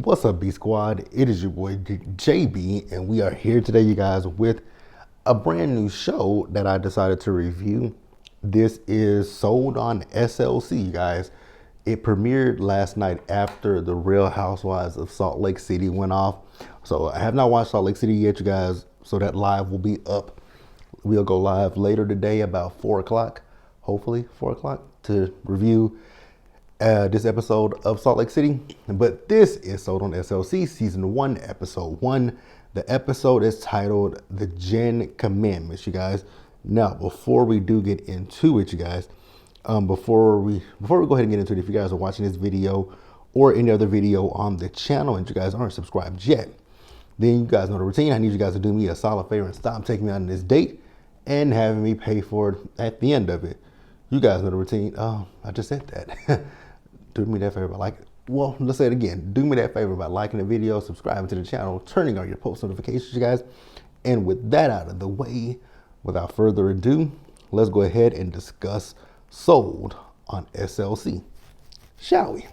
What's up, B Squad? It is your boy JB, and we are here today, you guys, with a brand new show that I decided to review. This is sold on SLC, you guys. It premiered last night after the Real Housewives of Salt Lake City went off. So I have not watched Salt Lake City yet, you guys, so that live will be up. We'll go live later today about 4 o'clock, hopefully 4 o'clock, to review this episode of Salt Lake City. But this is sold on SLC, season 1, episode 1. The episode is titled The 10 Commandments, you guys. Now, before we do get into it, you guys, before we go ahead and get into it, if you guys are watching this video or any other video on the channel and you guys aren't subscribed yet, then you guys know the routine. I need you guys to do me a solid favor and stop taking me on this date and having me pay for it at the end of it. You guys know the routine. Oh, I just said that. Do me that favor by let's say it again. Do me that favor by liking the video, subscribing to the channel, turning on your post notifications, you guys. And with that out of the way, without further ado, let's go ahead and discuss Sold on SLC, shall we?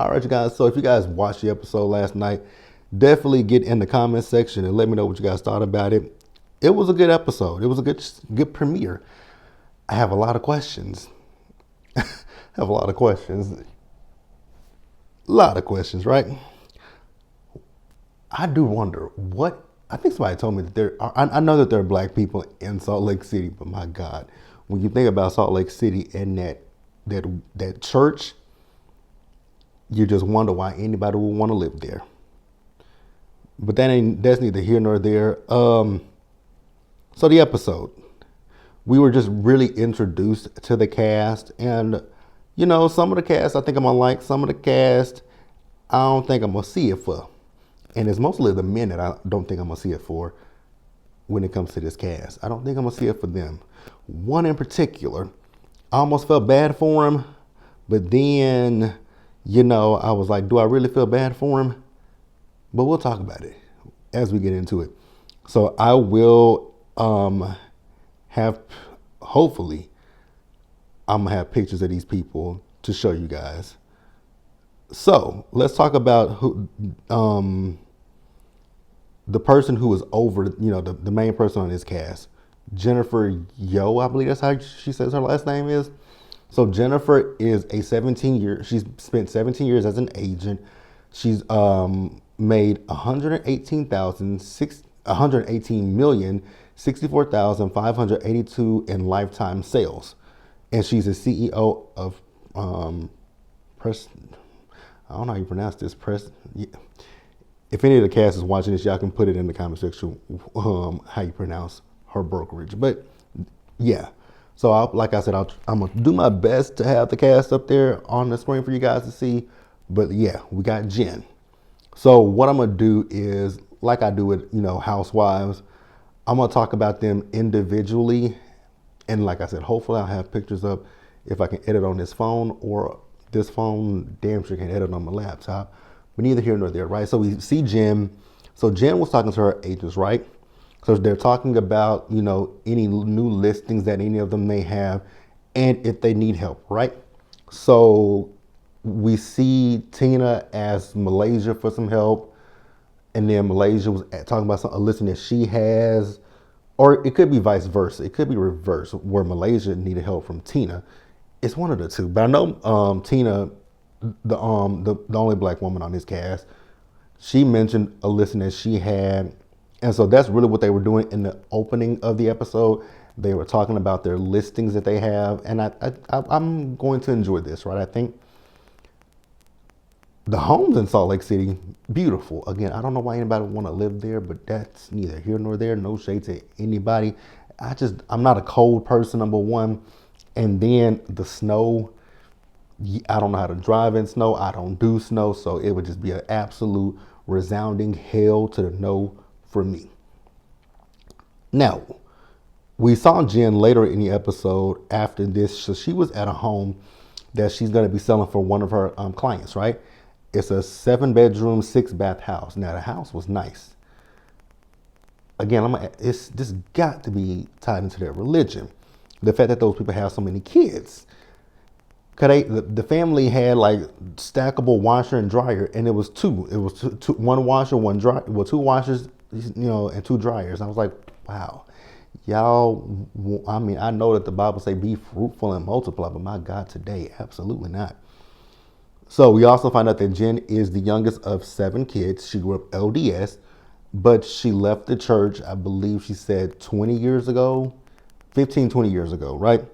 All right, you guys. So if you guys watched the episode last night, definitely get in the comment section and let me know what you guys thought about it. It was a good episode. It was a good premiere. I have a lot of questions. Have a lot of questions. Right? I do wonder I think somebody told me that I know that there are black people in Salt Lake City, but my God, when you think about Salt Lake City and that church, you just wonder why anybody would want to live there. But that's neither here nor there. So the episode, we were just really introduced to the cast, and some of the cast I think I'm gonna like, some of the cast I don't think I'm gonna see it for. And it's mostly the men that I don't think I'm gonna see it for when it comes to this cast. I don't think I'm gonna see it for them. One in particular, I almost felt bad for him, but then, I was like, do I really feel bad for him? But we'll talk about it as we get into it. So I will hopefully, I'm gonna have pictures of these people to show you guys. So let's talk about the person who was over, the main person on this cast, Jennifer Yo, I believe that's how she says her last name is. So Jennifer is she's spent 17 years as an agent. She's made 118,064,582 in lifetime sales. And she's the CEO of Press. I don't know how you pronounce this. Press. Yeah. If any of the cast is watching this, y'all can put it in the comment section how you pronounce her brokerage. But yeah, so like I said, I'm gonna do my best to have the cast up there on the screen for you guys to see. But yeah, we got Jen. So what I'm gonna do is, like I do with Housewives, I'm gonna talk about them individually. And like I said, hopefully I'll have pictures up if I can edit on this phone, or this phone damn sure can edit on my laptop. But neither here nor there, right? So we see Jen. So Jen was talking to her agents, right? So they're talking about, any new listings that any of them may have and if they need help, right? So we see Tina ask Malaysia for some help. And then Malaysia was talking about a listing that she has. Or it could be vice versa. It could be reverse, where Malaysia needed help from Tina. It's one of the two. But I know Tina, the only black woman on this cast, she mentioned a listing that she had. And so that's really what they were doing in the opening of the episode. They were talking about their listings that they have. And I'm going to enjoy this, right? I think the homes in Salt Lake City, beautiful. Again, I don't know why anybody would want to live there, but that's neither here nor there. No shade to anybody. I'm not a cold person, number one. And then the snow, I don't know how to drive in snow. I don't do snow. So it would just be an absolute resounding hell to the no for me. Now, we saw Jen later in the episode after this. So she was at a home that she's going to be selling for one of her clients, right? It's a 7-bedroom, 6-bath house. Now, the house was nice. Again, this got to be tied into their religion. The fact that those people have so many kids. Cause the family had like stackable washer and dryer, and it was two. It was one washer, one dry. Well, two washers, and two dryers. I was like, wow, y'all. I mean, I know that the Bible say be fruitful and multiply, but my God, today, absolutely not. So we also find out that Jen is the youngest of 7 kids. She grew up LDS, but she left the church, I believe she said 20 years ago, 15, 20 years ago, right?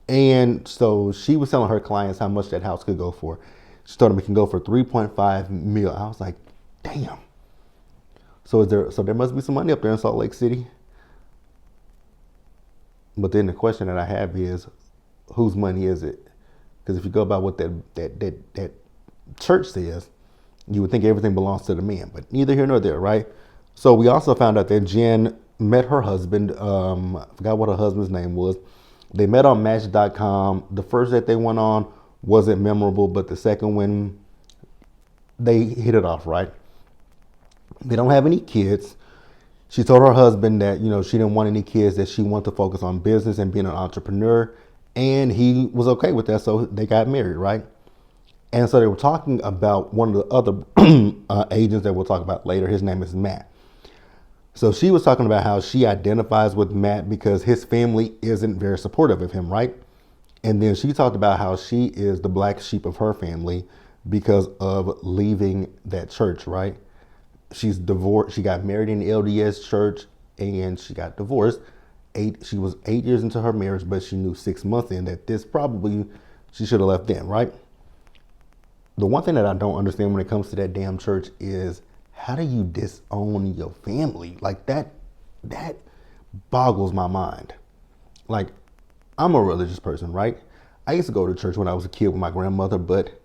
And so she was telling her clients how much that house could go for. She told them it can go for 3.5 million. I was like, damn. So there must be some money up there in Salt Lake City. But then the question that I have is, whose money is it? Because if you go by what that church says, you would think everything belongs to the man. But neither here nor there, right? So we also found out that Jen met her husband. I forgot what her husband's name was. They met on Match.com. The first date they went on wasn't memorable, but the second one, they hit it off, right? They don't have any kids. She told her husband that, she didn't want any kids, that she wanted to focus on business and being an entrepreneur. And he was okay with that, so they got married, right? And so they were talking about one of the other agents that we'll talk about later. His name is Matt. So she was talking about how she identifies with Matt because his family isn't very supportive of him, right? And then she talked about how she is the black sheep of her family because of leaving that church, right? She's divorced. She got married in the LDS church and she got divorced. She was 8 years into her marriage, but she knew 6 months in that she should have left then, right? The one thing that I don't understand when it comes to that damn church is, how do you disown your family? Like that boggles my mind. Like, I'm a religious person, right? I used to go to church when I was a kid with my grandmother, but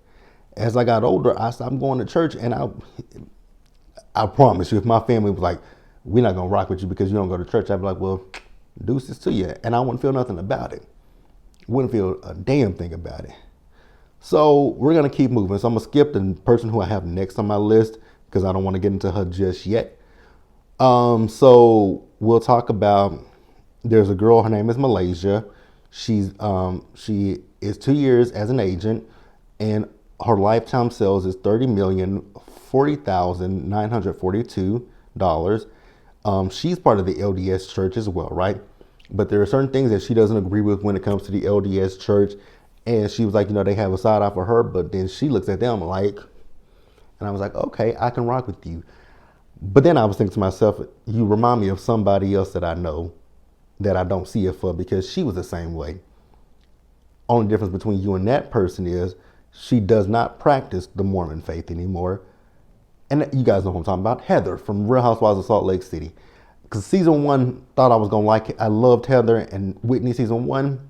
as I got older, I stopped going to church. And I promise you, if my family was like, we're not gonna rock with you because you don't go to church, I'd be like, well, deuces to you. And I wouldn't feel nothing about it. Wouldn't feel a damn thing about it. So we're gonna keep moving. So I'm gonna skip the person who I have next on my list because I don't want to get into her just yet. So we'll talk about, there's a girl, her name is Malaysia. She is 2 years as an agent, and her lifetime sales is $30,040,942. She's part of the LDS church as well, right? But there are certain things that she doesn't agree with when it comes to the LDS church. And she was like, they have a side eye for her, but then she looks at them like, and I was like, okay, I can rock with you. But then I was thinking to myself, you remind me of somebody else that I know that I don't see it for, because she was the same way. Only difference between you and that person is she does not practice the Mormon faith anymore. And you guys know who I'm talking about, Heather from Real Housewives of Salt Lake City. Because season 1, thought I was going to like it. I loved Heather and Whitney season 1.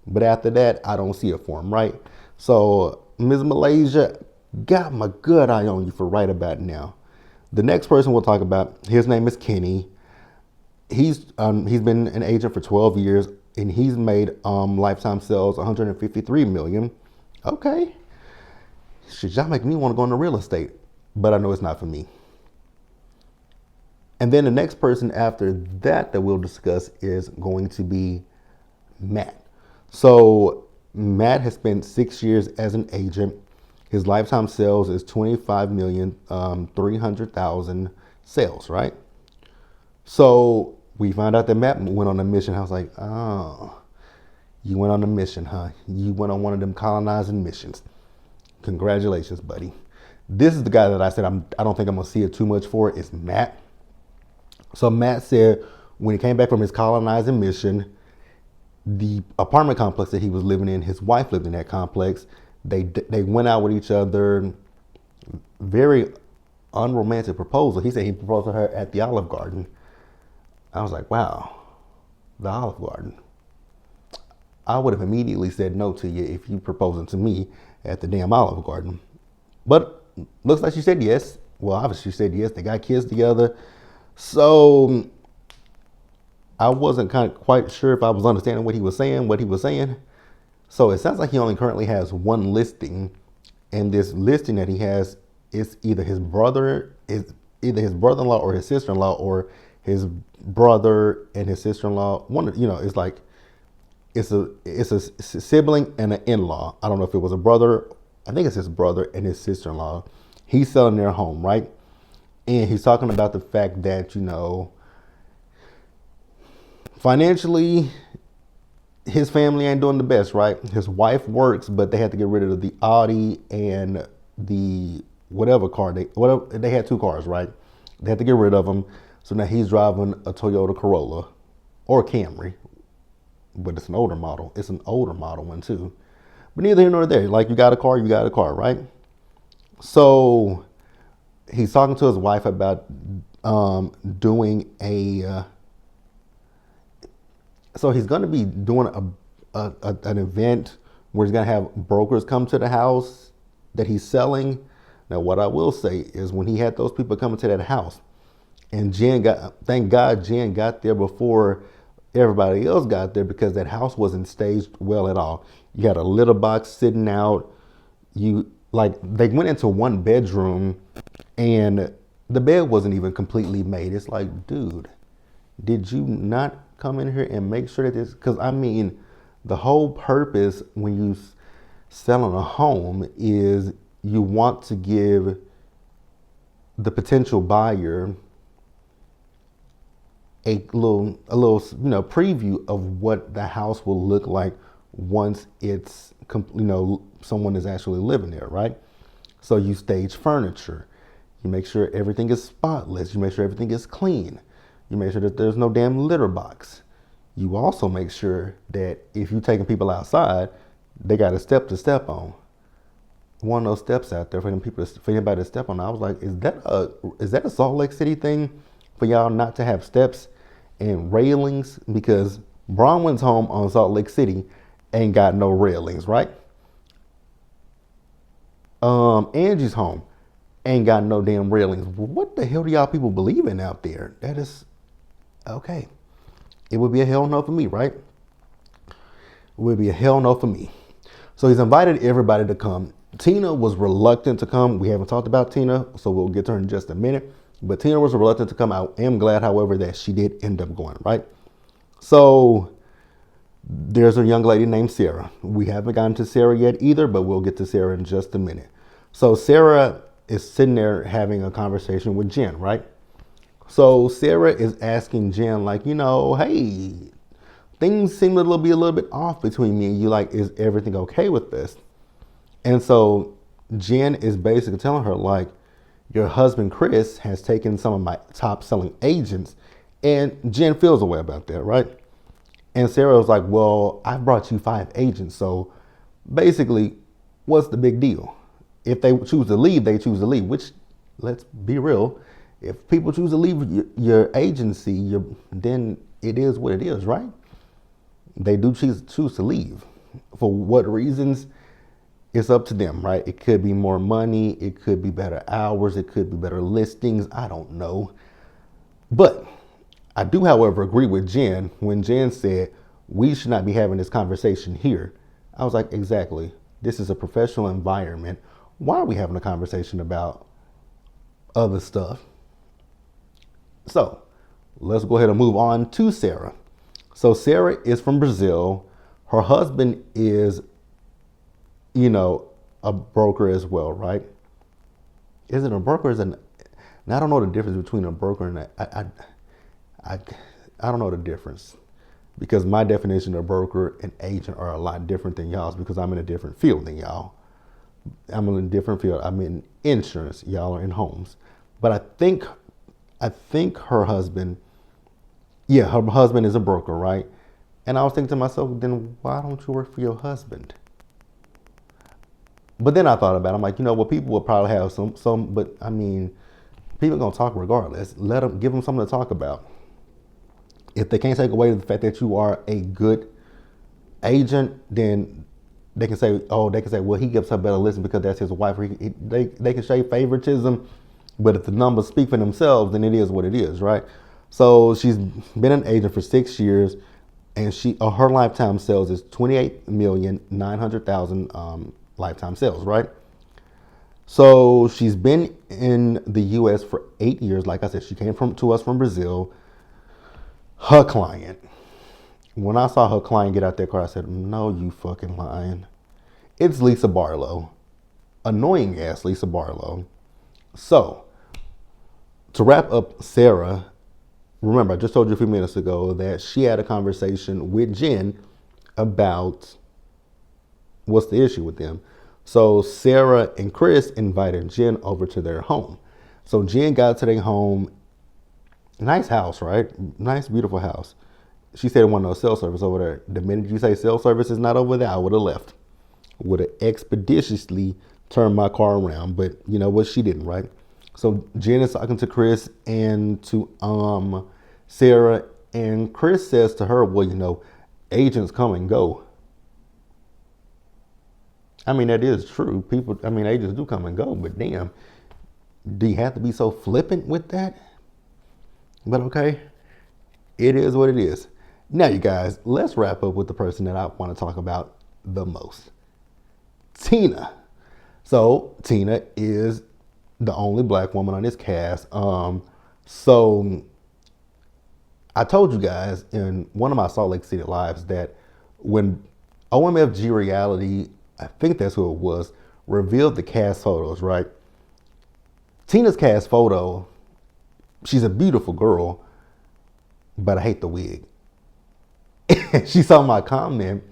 But after that, I don't see it for him, right? So Ms. Malaysia, got my good eye on you for right about now. The next person we'll talk about, his name is Kenny. He's been an agent for 12 years, and he's made lifetime sales $153 million. Okay. Shit, y'all make me want to go into real estate, but I know it's not for me. And then the next person after that we'll discuss is going to be Matt. So Matt has spent 6 years as an agent. His lifetime sales is 25,300,000 sales, right? So we found out that Matt went on a mission. I was like, oh, you went on a mission, huh? You went on one of them colonizing missions. Congratulations, buddy. This is the guy that I said I don't think I'm gonna see it too much for. It's Matt. So Matt said when he came back from his colonizing mission, the apartment complex that he was living in, his wife lived in that complex. They went out with each other. Very unromantic proposal. He said he proposed to her at the Olive Garden. I was like, wow, the Olive Garden. I would have immediately said no to you if you proposing to me at the damn Olive Garden. But looks like she said yes. Well, obviously she said yes. They got kids together. So I wasn't quite sure if I was understanding what he was saying. So it sounds like he only currently has one listing, and this listing that he has is either his brother-in-law or his sister-in-law, or his brother and his sister-in-law. It's like it's a sibling and an in-law. I don't know if it was a brother. I think it's his brother and his sister-in-law. He's selling their home, right? And he's talking about the fact that, financially, his family ain't doing the best, right? His wife works, but they had to get rid of the Audi and the whatever car they had two cars, right? They had to get rid of them. So now he's driving a Toyota Corolla or Camry, but it's an older model. It's an older model one too. But neither here nor there. Like you got a car, right? So he's talking to his wife about doing a. So he's going to be doing an event where he's going to have brokers come to the house that he's selling. Now, what I will say is when he had those people coming to that house, and thank God Jen got there before everybody else got there because that house wasn't staged well at all. You had a litter box sitting out. They went into one bedroom and the bed wasn't even completely made. It's like, dude, did you not come in here and make sure that this, because I mean, the whole purpose when you selling a home is you want to give the potential buyer a little preview of what the house will look like once it's someone is actually living there, right? So you stage furniture, you make sure everything is spotless, you make sure everything is clean, you make sure that there's no damn litter box. You also make sure that if you're taking people outside, they got a step to step on. One of those steps out there for anybody to step on. I was like, is that a Salt Lake City thing for y'all not to have steps and railings? Because Bronwyn's home on Salt Lake City ain't got no railings, right? Angie's home ain't got no damn railings. What the hell do y'all people believe in out there? That is okay. It would be a hell no for me, right? It would be a hell no for me. So he's invited everybody to come. Tina was reluctant to come. We haven't talked about Tina, so we'll get to her in just a minute. But Tina was reluctant to come. I am glad, however, that she did end up going, right? So there's a young lady named Sarah. We haven't gotten to Sarah yet either, but we'll get to Sarah in just a minute. So Sarah is sitting there having a conversation with Jen, right? So Sarah is asking Jen, like, hey, things seem to be a little bit off between me and you. Like, is everything okay with this? And so Jen is basically telling her, like, your husband, Chris, has taken some of my top selling agents. And Jen feels a way about that, right? And Sarah was like, well, I brought you 5 agents. So basically, what's the big deal? If they choose to leave, they choose to leave, which, let's be real, if people choose to leave your agency, then it is what it is, right? They do choose to leave. For what reasons? It's up to them, right? It could be more money. It could be better hours. It could be better listings. I don't know. But I do, however, agree with Jen when Jen said, we should not be having this conversation here. I was like, exactly. This is a professional environment. Why are we having a conversation about other stuff? So let's go ahead and move on to Sarah. So Sarah is from Brazil. Her husband is, a broker as well, right? Is it a broker? Now I don't know the difference between a broker and I don't know the difference, because my definition of broker and agent are a lot different than y'all's, because I'm in a different field than y'all. I'm in a different field. I'm in insurance. Y'all are in homes. But I think her husband is a broker, right? And I was thinking to myself, then why don't you work for your husband? But then I thought about it. I'm like, people will probably have some, but I mean, people are going to talk regardless. Give them something to talk about. If they can't take away the fact that you are a good agent, then they can say, well, he gives her better listen because that's his wife. They can show favoritism, but if the numbers speak for themselves, then it is what it is, right? So she's been an agent for 6 years, and her lifetime sales is 28,900,000 lifetime sales, right? So she's been in the U.S. for 8 years. Like I said, she came to us from Brazil. Her client When I saw her client get out that car, I said, no, you fucking lying. It's Lisa Barlow. Annoying ass Lisa Barlow. So, to wrap up Sarah, remember, I just told you a few minutes ago that she had a conversation with Jen about what's the issue with them. So Sarah and Chris invited Jen over to their home. So Jen got to their home. Nice house, right? Nice, beautiful house. She said it wasn't no cell service over there. The minute you say cell service is not over there, I would have left. Would have expeditiously turned my car around. But you know what? She didn't, right? So Jen is talking to Chris and to Sarah. And Chris says to her, well, you know, agents come and go. I mean, that is true. People, I mean, agents do come and go, but damn, do you have to be so flippant with that? But okay, it is what it is. Now, you guys, let's wrap up with the person that I want to talk about the most, Tina. So Tina is the only black woman on this cast. So I told you guys in one of my Salt Lake City lives that when OMFG Reality, I think that's who it was, revealed the cast photos, right? Tina's cast photo, she's a beautiful girl, but I hate the wig. She saw my comment,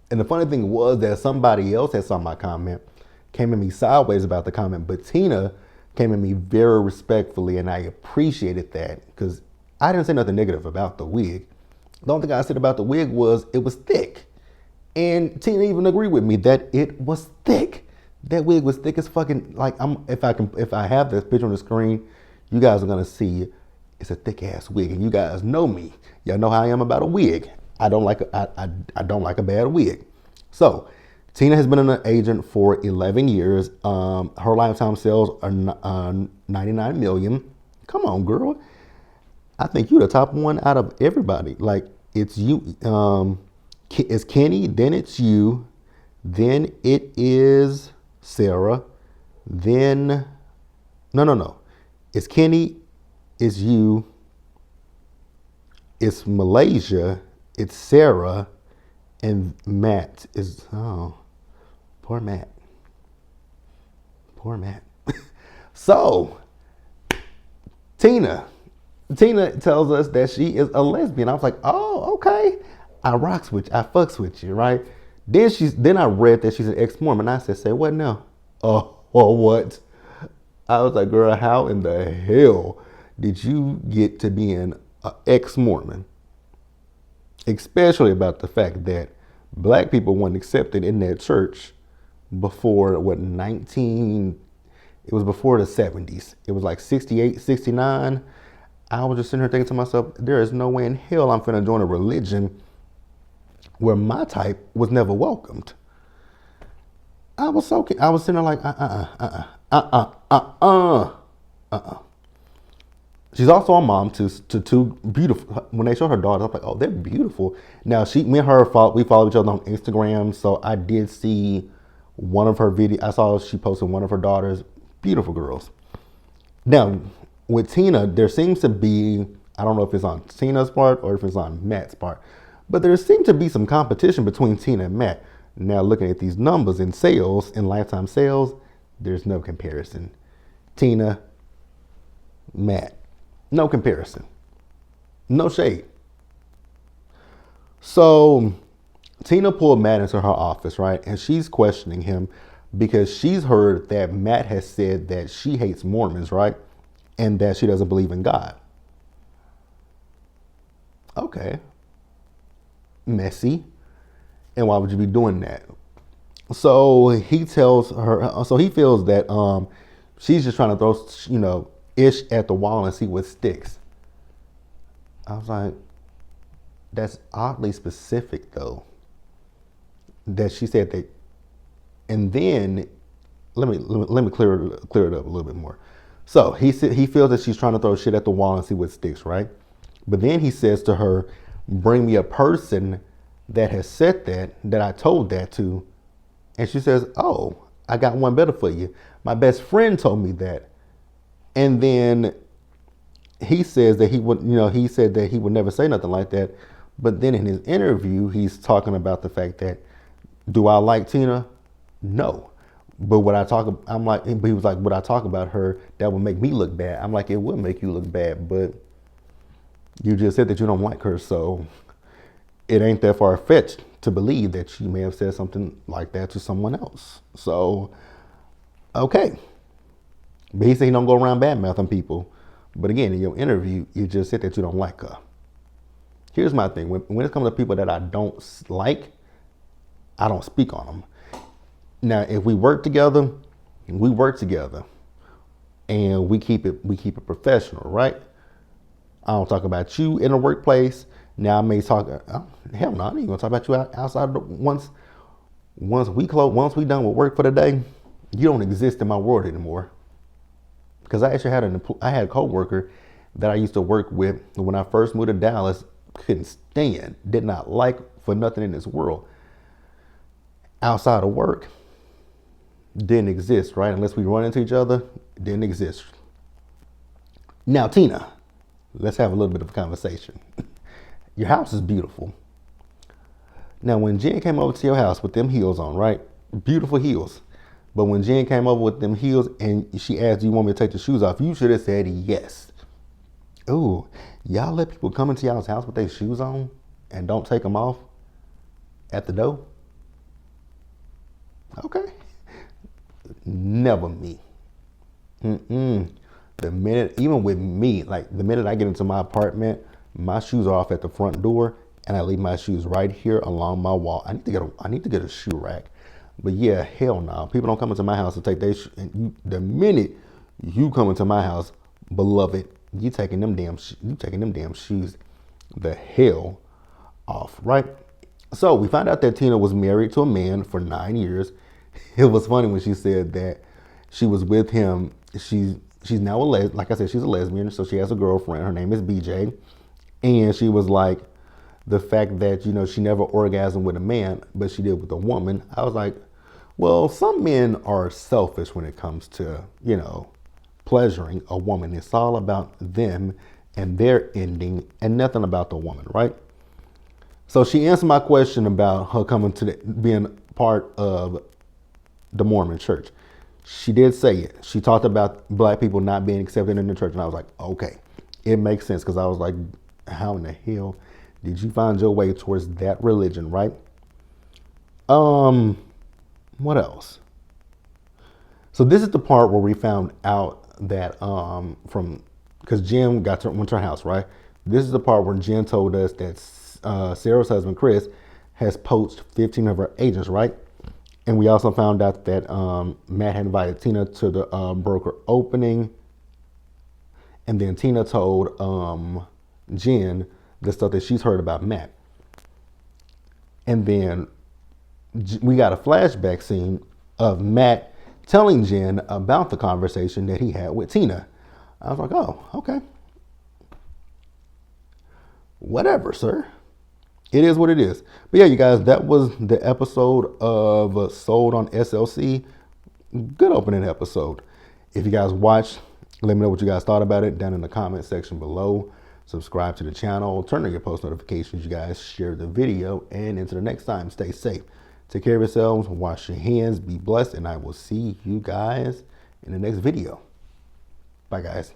and the funny thing was that somebody else that saw my comment came at me sideways about the comment, but Tina came at me very respectfully, and I appreciated that because I didn't say nothing negative about the wig. The only thing I said about the wig was it was thick. And Tina even agreed with me that it was thick. That wig was thick as fucking, like, if I have this picture on the screen, you guys are gonna see it's a thick ass wig. And you guys know me. Y'all know how I am about a wig. I don't like a bad wig. So Tina has been an agent for 11 years. Her lifetime sales are 99 million. Come on, girl. I think you're the top one out of everybody. Like, it's you. It's Kenny, then it's you, then it is Sarah, then, no. It's Kenny, it's you, it's Malaysia, it's Sarah, and Matt is, oh, poor Matt. Poor Matt. So, Tina tells us that she is a lesbian. I was like, oh, okay. I rocks with you, I fucks with you, right? Then I read that she's an ex-Mormon. I said, say what now? Oh, what? I was like, girl, how in the hell did you get to being an ex-Mormon? Especially about the fact that black people weren't accepted in that church before, it was before the 70s. It was like 68, 69. I was just sitting here thinking to myself, there is no way in hell I'm finna join a religion where my type was never welcomed. I was sitting there like, She's also a mom to two beautiful. When they show her daughters, I'm like, oh, they're beautiful. Now, me and her, we follow each other on Instagram, so I did see one of her videos. I saw she posted one of her daughters. Beautiful girls. Now, with Tina, there seems to be, I don't know if it's on Tina's part or if it's on Matt's part, but there seems to be some competition between Tina and Matt. Now, looking at these numbers in sales, in lifetime sales, there's no comparison. Tina, Matt, no comparison. No shade. So, Tina pulled Matt into her office, right? And she's questioning him because she's heard that Matt has said that she hates Mormons, right? And that she doesn't believe in God. Okay. Messy. And why would you be doing that? So he tells her, so he feels that she's just trying to throw, ish at the wall and see what sticks. I was like, that's oddly specific though. That she said that, and then let me clear it up a little bit more. So he feels that she's trying to throw shit at the wall and see what sticks, right? But then he says to her, bring me a person that has said that I told that to. And she says, oh, I got one better for you. My best friend told me that. And then he says that he said that he would never say nothing like that. But then in his interview, he's talking about the fact that, do I like Tina? No. But what I talk, I'm like, but he was like, what I talk about her, that would make me look bad. I'm like, it would make you look bad, but you just said that you don't like her, so it ain't that far fetched to believe that she may have said something like that to someone else. So, okay. But he said he don't go around bad mouthing people. But again, in your interview, you just said that you don't like her. Here's my thing. When it comes to people that I don't like, I don't speak on them. Now, if we work together, and we keep it professional, right? I don't talk about you in the workplace. Now I may talk. Hell no, I ain't gonna talk about you outside. Once we done with work for the day, you don't exist in my world anymore. Because I actually had a coworker that I used to work with when I first moved to Dallas. Couldn't stand, did not like for nothing in this world. Outside of work, didn't exist, right? Unless we run into each other, didn't exist. Now, Tina, let's have a little bit of a conversation. Your house is beautiful. Now, when Jen came over to your house with them heels on, right? Beautiful heels. But when Jen came over with them heels and she asked, do you want me to take the shoes off? You should have said yes. Ooh, y'all let people come into y'all's house with their shoes on and don't take them off at the door? Okay. Never me. The minute, even with me, like the minute I get into my apartment, my shoes are off at the front door and I leave my shoes right here along my wall. I need to get a shoe rack. But yeah, hell no. People don't come into my house to take their the minute you come into my house, beloved, you taking them damn shoes the hell off, right? So we found out that Tina was married to a man for 9 years. It was funny when she said that she was with him. She's now like I said, she's a lesbian, so she has a girlfriend. Her name is BJ. And she was like, the fact that, she never orgasmed with a man, but she did with a woman. I was like, well, some men are selfish when it comes to, pleasuring a woman. It's all about them and their ending and nothing about the woman, right? So she answered my question about her coming to being part of the Mormon church. She did say it. She talked about black people not being accepted in the church. And I was like, okay, it makes sense. Because I was like, how in the hell did you find your way towards that religion, right? What else? So this is the part where we found out that because Jen went to her house, right? This is the part where Jen told us that Sarah's husband, Chris, has poached 15 of her agents, right? And we also found out that Matt had invited Tina to the broker opening. And then Tina told Jen the stuff that she's heard about Matt. And then we got a flashback scene of Matt telling Jen about the conversation that he had with Tina. I was like, oh, okay. Whatever, sir. It is what it is. But yeah, you guys, that was the episode of Sold on SLC. Good opening episode. If you guys watched, let me know what you guys thought about it down in the comment section below. Subscribe to the channel, turn on your post notifications, you guys, share the video, and until the next time, stay safe. Take care of yourselves, wash your hands, be blessed, and I will see you guys in the next video. Bye, guys.